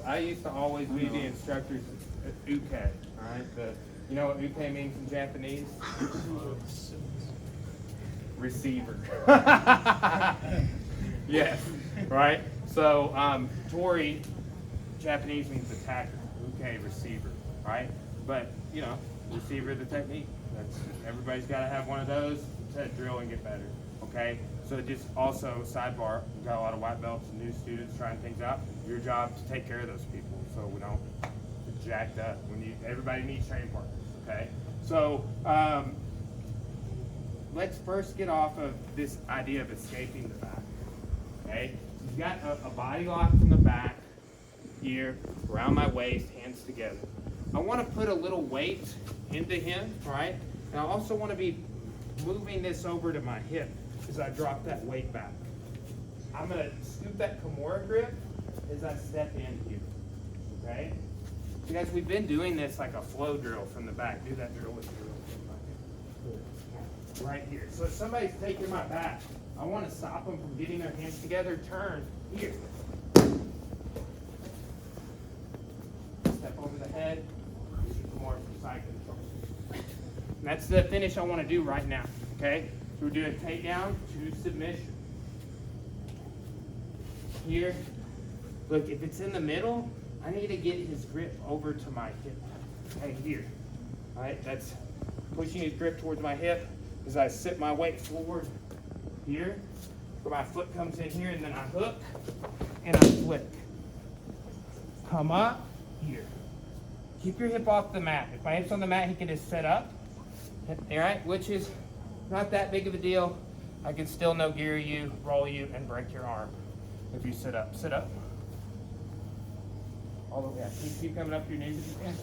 I used to always be the instructor's uke, all right? You know what uke means in Japanese? Receiver. Yes, right? So, tori, Japanese means attacker, uke, receiver, right? But, you know, receiver the technique. Everybody's got to have one of those to drill and get better, okay? So just also, sidebar, we've got a lot of white belts and new students trying things out. Your job to take care of those people so we don't get jacked up. Everybody needs training partners, okay? So let's first get off of this idea of escaping the back, okay? You've got a body lock from the back here, around my waist, hands together. I want to put a little weight into him, right? And I also want to be moving this over to my hip as I drop that weight back. I'm going to scoop that Kimura grip as I step in here, okay? You guys, we've been doing this like a flow drill from the back. Do that drill with you. Right here. So if somebody's taking my back, I want to stop them from getting their hands together. Turn here. Step over the head. Kimura from side control. And that's the finish I want to do right now, okay? So we're doing takedown to submission. Here, look, if it's in the middle, I need to get his grip over to my hip. Okay, here. All right, that's pushing his grip towards my hip as I sit my weight forward here, where my foot comes in here, and then I hook and I flick. Come up here. Keep your hip off the mat. If my hip's on the mat, he can just sit up. All right, which is not that big of a deal. I can still no-gear you, roll you, and break your arm if you sit up. Sit up. All the way up. Keep coming up to your knees if you can.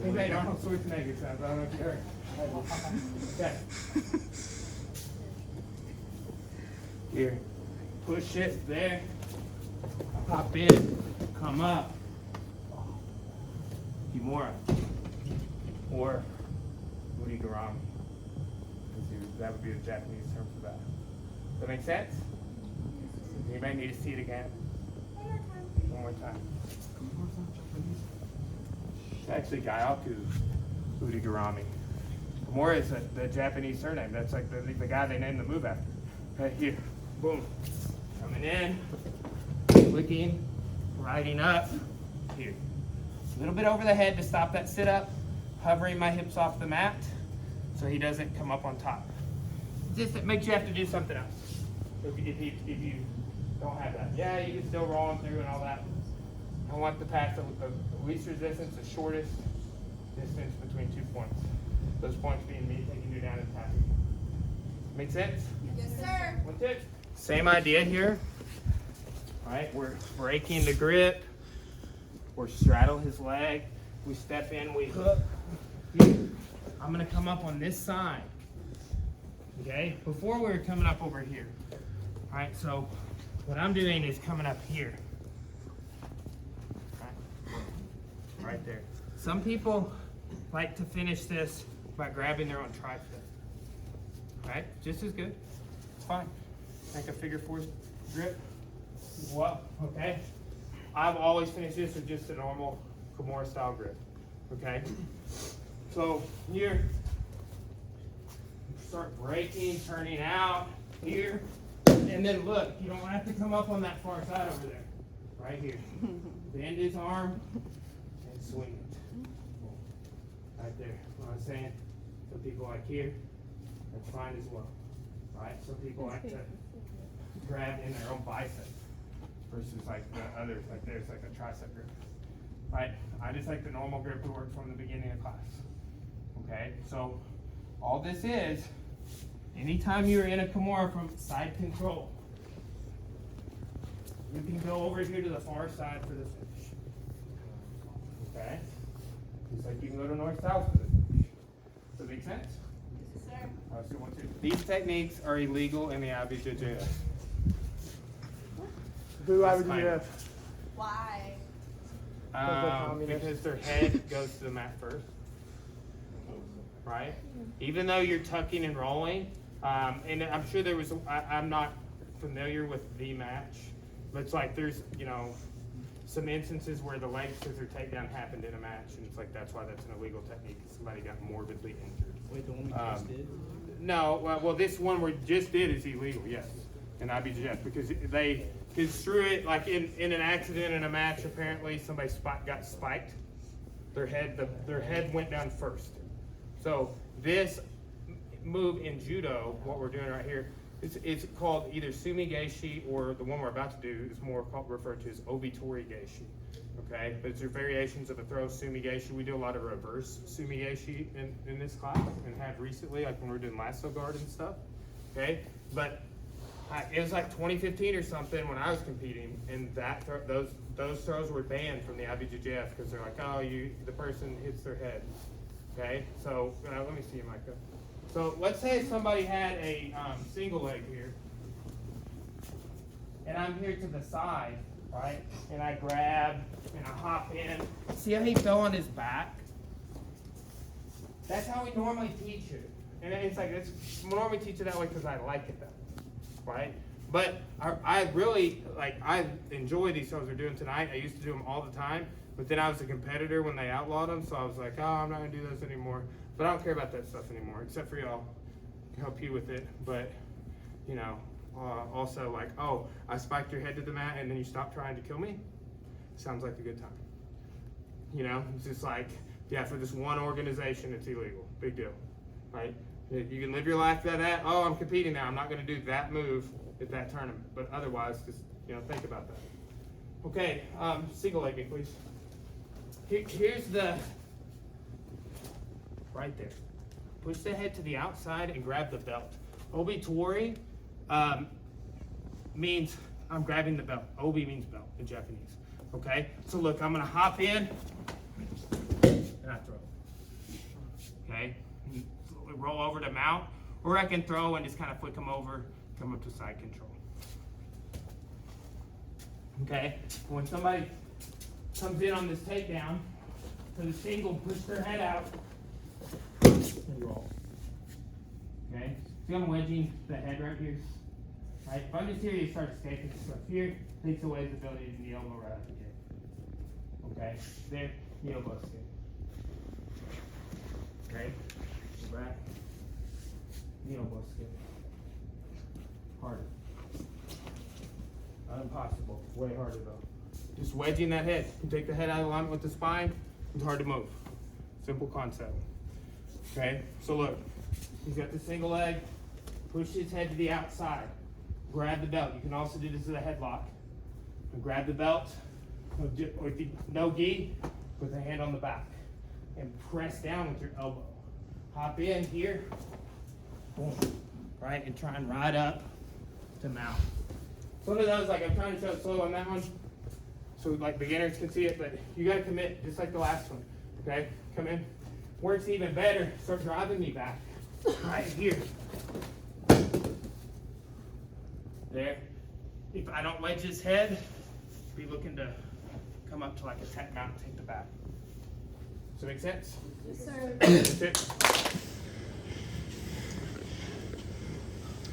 He made Arnold Schwarzenegger sounds. I don't know if you heard. Okay. Here. Push it there. Pop in. Come up. Kimura. Or Obi-Tori-Gaeshi. That would be the Japanese term for that. Does that make sense? Anybody need to see it again? One more time. It's actually Gyaku Obi-Tori-Gaeshi. Kimura is the Japanese surname. That's like the guy they named the move after. Right here. Boom. Coming in. Flicking. Riding up. Here. A little bit over the head to stop that sit up. Hovering my hips off the mat so he doesn't come up on top. Just it makes you have to do something else if you don't have that. Yeah, you can still roll him through and all that. I want the path of least resistance, the shortest distance between 2 points. Those points being me taking you down and tapping. Make sense? Yes, sir. 1, 2. Same idea here. All right, we're breaking the grip. Or straddle his leg. We step in, we hook. Here. I'm gonna come up on this side. Okay? Before we were coming up over here. All right, so what I'm doing is coming up here. Right there. Some people like to finish this by grabbing their own tricep. All right, just as good. It's fine. Make a figure 4 grip. Well, okay? I've always finished this with just a normal Kimura style grip. Okay? So here, start breaking, turning out here. And then look, you don't have to come up on that far side over there. Right here. Bend his arm and swing it. Right there. What I'm saying, some people like here, that's fine as well. Right? Some people like to grab in their own bicep versus like the others, like there's like a tricep grip. Right? I just like the normal grip to work from the beginning of class. Okay? So all this is, anytime you're in a Kimura from side control, you can go over here to the far side for the finish. Okay? Just like you can go to north-south for the finish. Does that make sense? Yes, sir. All right, so 1, 2. These techniques are illegal in the IBJJF. Who IBJJF? Why? Because their head goes to the mat first. Right? Even though you're tucking and rolling, And I'm sure there was, I'm not familiar with the match, but it's like there's, you know, some instances where the leg scissor takedown happened in a match, and it's like that's why that's an illegal technique. Somebody got morbidly injured. Wait, the one we just did? No, well, this one we just did is illegal, yes, in IBJJF, because they construe it like in an accident in a match. Apparently, somebody got spiked. Their head went down first. So this move in judo, what we're doing right here, it's called either Sumi-Gaeshi, or the one we're about to do is more referred to as Obi-Tori-Gaeshi. Okay, but it's variations of a throw Sumi-Gaeshi. We do a lot of reverse Sumi-Gaeshi in this class, and have recently, like when we were doing lasso guard and stuff. Okay, but it was like 2015 or something when I was competing, and those throws were banned from the IBJJF because they're like, oh, the person hits their head. Okay, so let me see you, Micah. So let's say somebody had a single leg here, and I'm here to the side, right? And I grab and I hop in. See how he fell on his back? That's how we normally teach it. And it's like, we normally teach it that way because I like it that way, right? But I really, I enjoy these throws we're doing tonight. I used to do them all the time, but then I was a competitor when they outlawed them, so I was like, oh, I'm not going to do those anymore. But I don't care about that stuff anymore, except for y'all. Help you with it, but you know, also like, oh, I spiked your head to the mat and then you stopped trying to kill me. Sounds like a good time. You know, it's just like, yeah, for this one organization, it's illegal. Big deal, right? You can live your life by that. Oh, I'm competing now. I'm not going to do that move at that tournament, but otherwise, just think about that. Okay, single legging, please. Here's the. Right there. Push the head to the outside and grab the belt. Obi-Tori means I'm grabbing the belt. Obi means belt in Japanese. Okay? So look, I'm going to hop in and I throw. Okay? And slowly roll over to mount, or I can throw and just kind of flick them over, come up to side control. Okay? When somebody comes in on this takedown, for the single, push their head out and roll. Okay? See, I'm wedging the head right here. Right? If I'm just here, you start escaping stuff here, takes away the ability to knee elbow right out the gate. Okay? There, knee elbow escape. Okay? Back. Knee elbow escape. Harder. Not impossible. Way harder though. Just wedging that head. You take the head out of alignment with the spine, it's hard to move. Simple concept. Okay, so look, he's got the single leg, push his head to the outside, grab the belt. You can also do this with a headlock. And grab the belt, or no gi, with the hand on the back, and press down with your elbow. Hop in here, boom, right, and try and ride up to mount. Some of those, like I'm trying to show it slow on that one, so like beginners can see it, but you gotta commit, just like the last one, okay? Come in. Works even better, start driving me back, right here. There. If I don't wedge his head, be looking to come up to like a tech mount and take the back. Does that make sense? Yes, sir. That's it.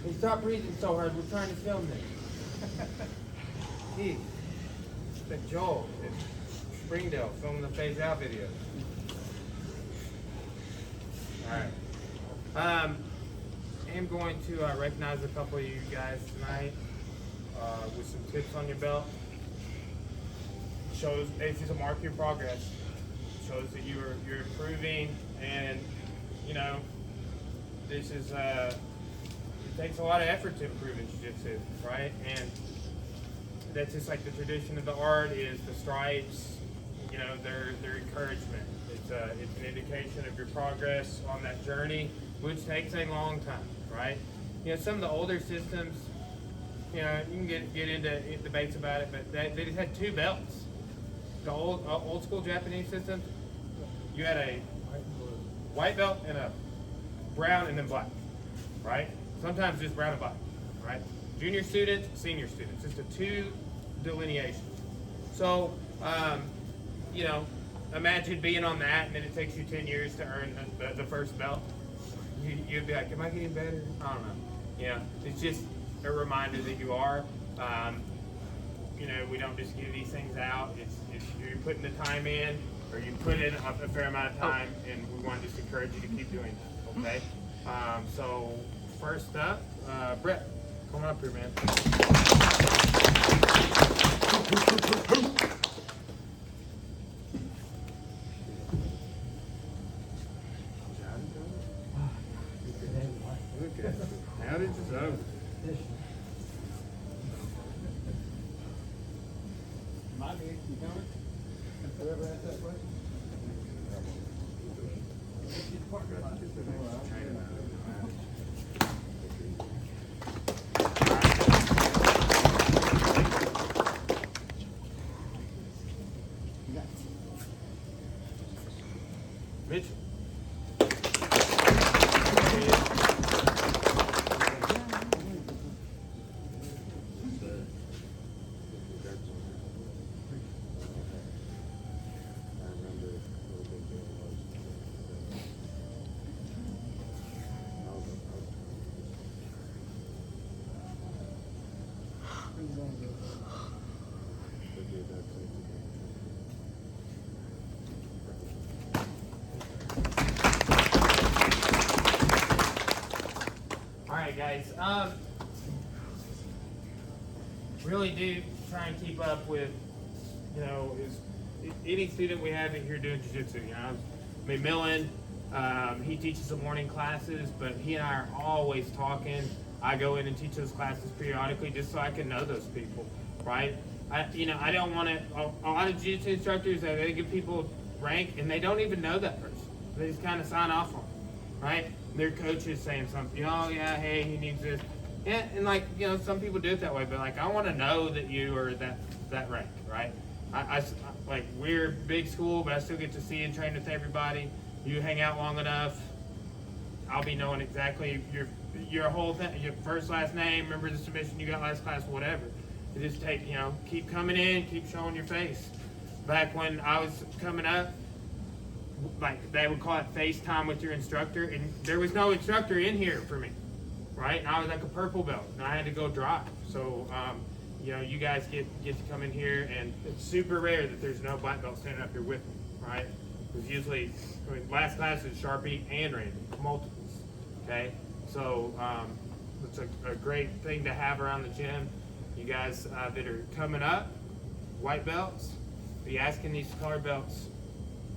Hey, stop breathing so hard, we're trying to film this. Hey, it's Joel in Springdale filming the Phase Out video. Alright. I am going to recognize a couple of you guys tonight with some tips on your belt. Shows, it's just a mark of your progress. Shows that you're improving, and this is it takes a lot of effort to improve in Jiu-Jitsu, right? And that's just like the tradition of the art is the stripes, their encouragement. It's an indication of your progress on that journey, which takes a long time, right? Some of the older systems, you can get into debates about it, but they just had two belts. The old school Japanese system, you had a white belt and a brown and then black, right? Sometimes just brown and black, right? Junior students, senior students, just the two delineations. So, imagine being on that, and then it takes you 10 years to earn the first belt. you'd be like, am I getting better? I don't know. You know, it's just a reminder that you are. You know, we don't just give these things out. It's you're putting the time in, or you put in a fair amount of time, and we want to just encourage you to keep doing that, okay? So first up, Brett, come on up here, man. Okay. How did you know? You coming? Whoever asked that question? Mitchell. Alright guys, really do try and keep up with, you know, any student we have in here doing jiu-jitsu. You know, I mean, Millen, he teaches the morning classes, but he and I are always talking. I go in and teach those classes periodically just so I can know those people, right? I don't want to, a lot of jiu-jitsu instructors, they give people rank and they don't even know that person. They just kind of sign off on them, right? Their coach is saying something, oh yeah, hey, he needs this. Yeah, and like, you know, some people do it that way, but like, I want to know that you are that rank, right? Like, we're big school, but I still get to see and train with everybody. You hang out long enough, I'll be knowing exactly your whole thing, your first, last name, remember the submission you got last class, whatever. You just take, you know, keep coming in, keep showing your face. Back when I was coming up, like, they would call it FaceTime with your instructor, and there was no instructor in here for me, right? And I was like a purple belt, and I had to go drive. So, you know, you guys get to come in here, and it's super rare that there's no black belt standing up here with me, right? Because usually, I mean, last class is Sharpie and Randy, multiples, okay? So, it's a great thing to have around the gym. You guys that are coming up, white belts, be asking these color belts,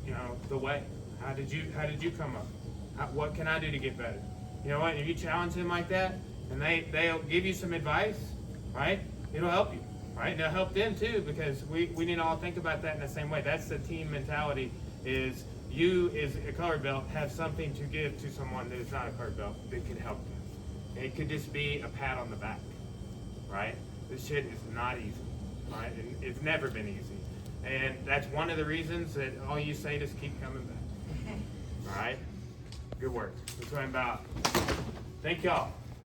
you know, the way. How did you come up? What can I do to get better? You know what? If you challenge them like that, and they'll give you some advice, right? It'll help you, right? And it'll help them too, because we need to all think about that in the same way. That's the team mentality. Is you, as a color belt, have something to give to someone that is not a color belt that can help them. It could just be a pat on the back, right? This shit is not easy, right? And it's never been easy. And that's one of the reasons that all you say is keep coming back. All right? Good work. That's what I'm about. Thank y'all.